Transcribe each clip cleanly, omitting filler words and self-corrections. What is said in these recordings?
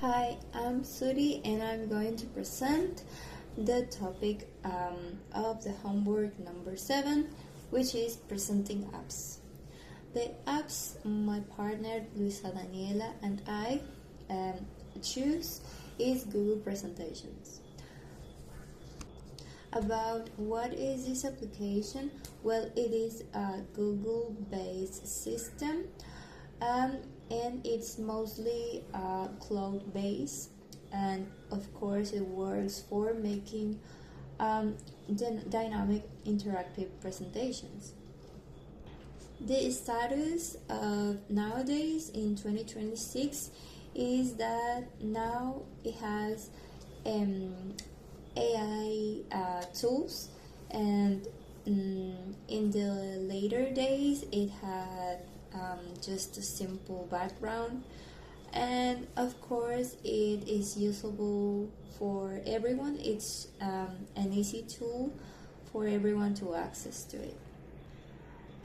Hi, I'm Suri and I'm going to present the topic of the homework number 7, which is presenting apps. The apps my partner Luisa Daniela and I choose is Google Presentations. About what is this application? Well, it is a Google-based system and it's mostly cloud-based, and of course it works for making dynamic interactive presentations. The status of nowadays in 2026 is that now it has AI tools, and in the later days it had just a simple background, and of course it is usable for everyone. It's an easy tool for everyone to access to it.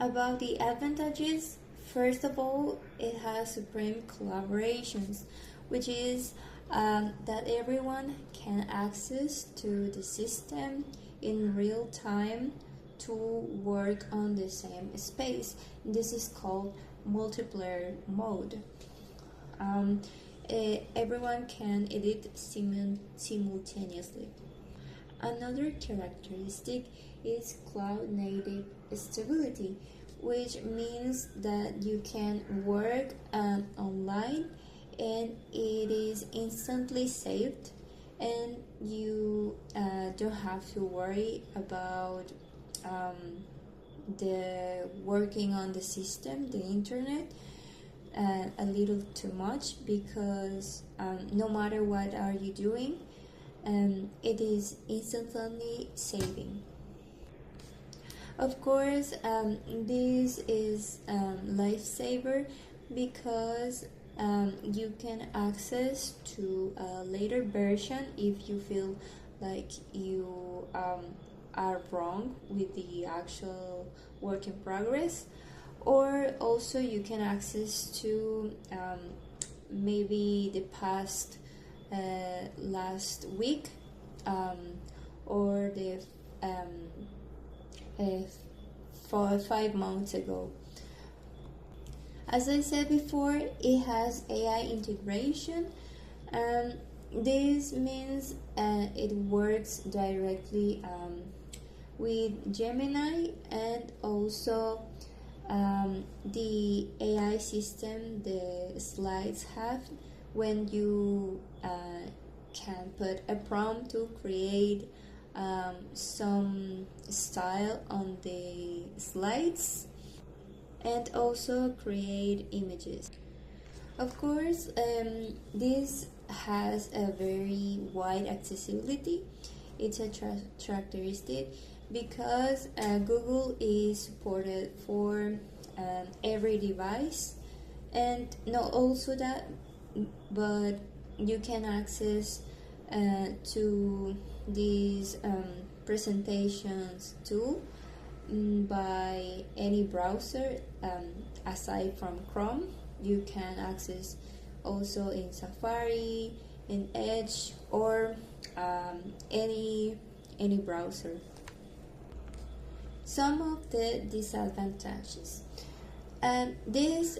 About the advantages, first of all, it has supreme collaborations, which is that everyone can access to the system in real time to work on the same space. This is called multiplayer mode. Everyone can edit simultaneously. Another characteristic is cloud native stability, which means that you can work online and it is instantly saved, and you don't have to worry about the working on the system, the internet, a little too much, because no matter what are you doing, it is instantly saving. Of course, this is lifesaver because you can access to a later version if you feel like you are wrong with the actual work in progress, or also you can access to maybe the past last week or the 5 months ago. As I said before, it has AI integration, and this means it works directly with Gemini, and also the AI system the slides have when you can put a prompt to create some style on the slides, and also create images. Of course, this has a very wide accessibility. It's a characteristic because Google is supported for every device, and not also that, but you can access to these presentations tool by any browser aside from Chrome. You can access also in Safari, in Edge, or any browser. Some of the disadvantages. This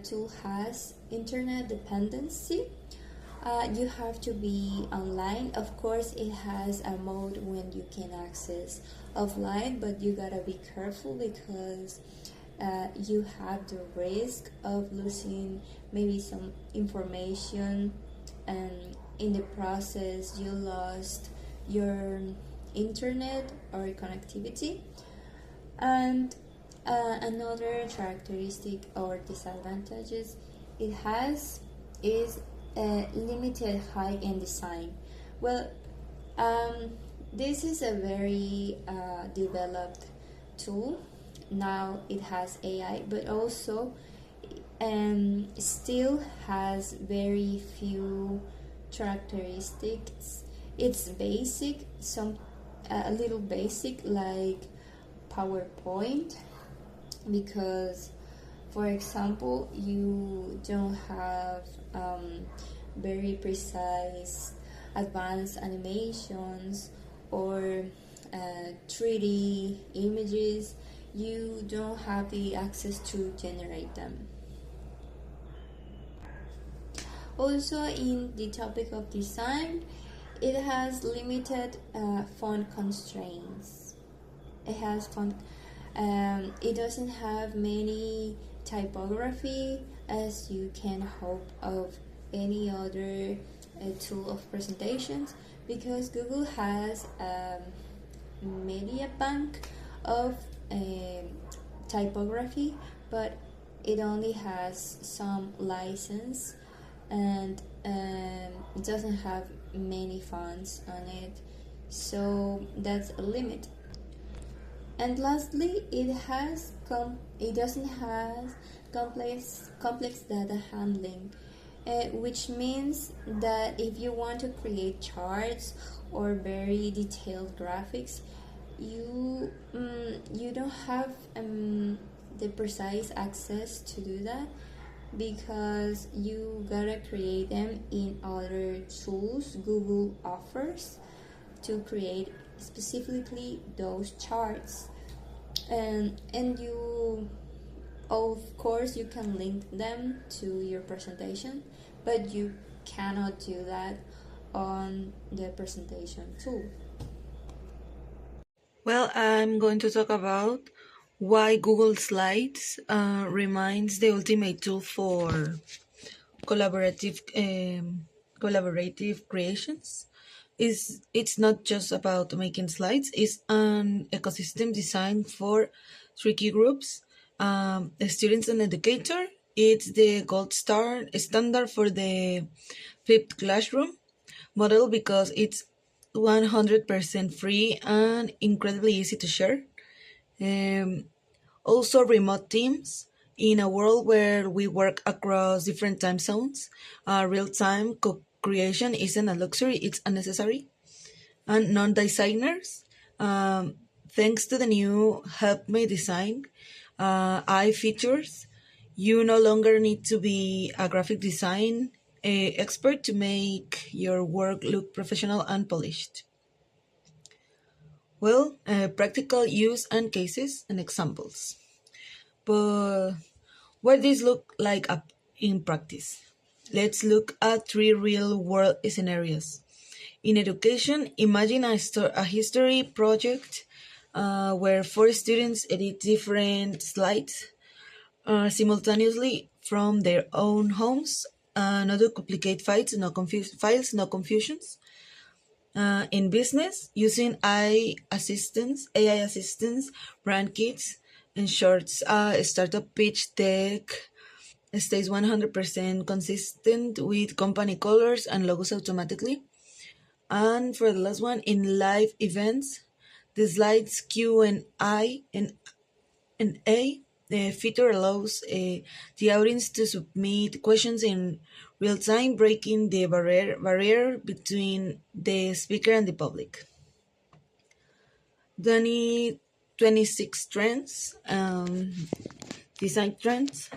tool has internet dependency. You have to be online. Of course, it has a mode when you can access offline, but you gotta be careful because you have the risk of losing maybe some information, and in the process you lost your internet or connectivity. And another characteristic or disadvantages it has is limited high-end design. Well, this is a very developed tool. Now it has AI, but also still has very few characteristics. It's basic, a little basic, like PowerPoint, because, for example, you don't have very precise advanced animations or 3D images, you don't have the access to generate them. Also, in the topic of design, it has limited font constraints. It has font. It doesn't have many typography as you can hope of any other tool of presentations, because Google has a media bank of typography, but it only has some license and it doesn't have many fonts on it, so that's a limit. And lastly, it doesn't have complex data handling, which means that if you want to create charts or very detailed graphics, you don't have the precise access to do that, because you gotta create them in other tools Google offers to create specifically those charts. And you, of course, you can link them to your presentation, but you cannot do that on the presentation tool. Well, I'm going to talk about why Google Slides remains the ultimate tool for collaborative collaborative creations. It's not just about making slides, it's an ecosystem designed for three key groups: students and educator. It's the gold standard for the flipped classroom model because it's 100% free and incredibly easy to share. Um, Also, remote teams. In a world where we work across different time zones, real time co creation isn't a luxury, it's a necessary. And non designers, thanks to the new Help Me Design AI features, you no longer need to be a graphic design expert to make your work look professional and polished. Well, practical use and cases and examples. But what this look like up in practice? Let's look at three real-world scenarios. In education, imagine a history project where four students edit different slides simultaneously from their own homes. No duplicate files, no confusions. In business, using AI assistants, brand kits, ensures a startup pitch deck stays 100% consistent with company colors and logos automatically. And for the last one, in live events, the slides Q&A feature allows the audience to submit questions in real time, breaking the barrier between the speaker and the public. 2026 trends, design trends.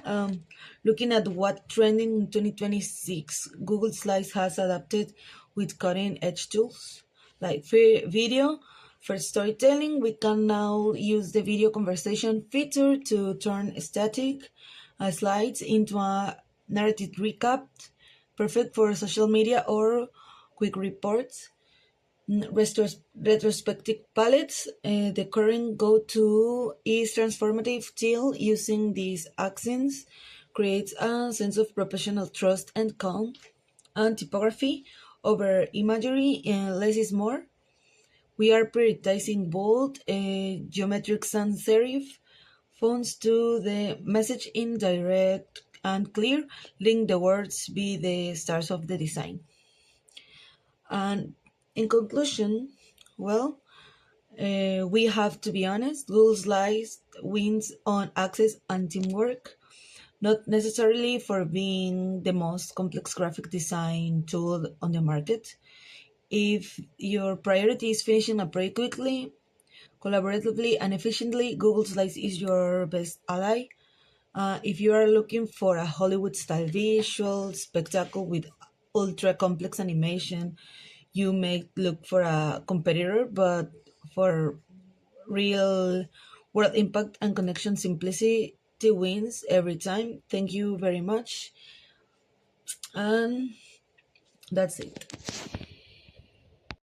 Looking at what trending in 2026, Google Slides has adapted with cutting edge tools like video. For storytelling, we can now use the video conversation feature to turn static slides into a narrative recap, perfect for social media or quick reports. Retrospective palettes, the current go-to is transformative till using these accents creates a sense of professional trust and calm. And typography over imagery, less is more. We are prioritizing bold, geometric sans serif fonts to the message in direct and clear. Link the words be the stars of the design. And in conclusion, well, we have to be honest, Google Slides wins on access and teamwork, not necessarily for being the most complex graphic design tool on the market. If your priority is finishing a project quickly, collaboratively, and efficiently, Google Slides is your best ally. If you are looking for a Hollywood style visual spectacle with ultra complex animation, you may look for a competitor, but for real world impact and connection, simplicity wins every time. Thank you very much. And that's it.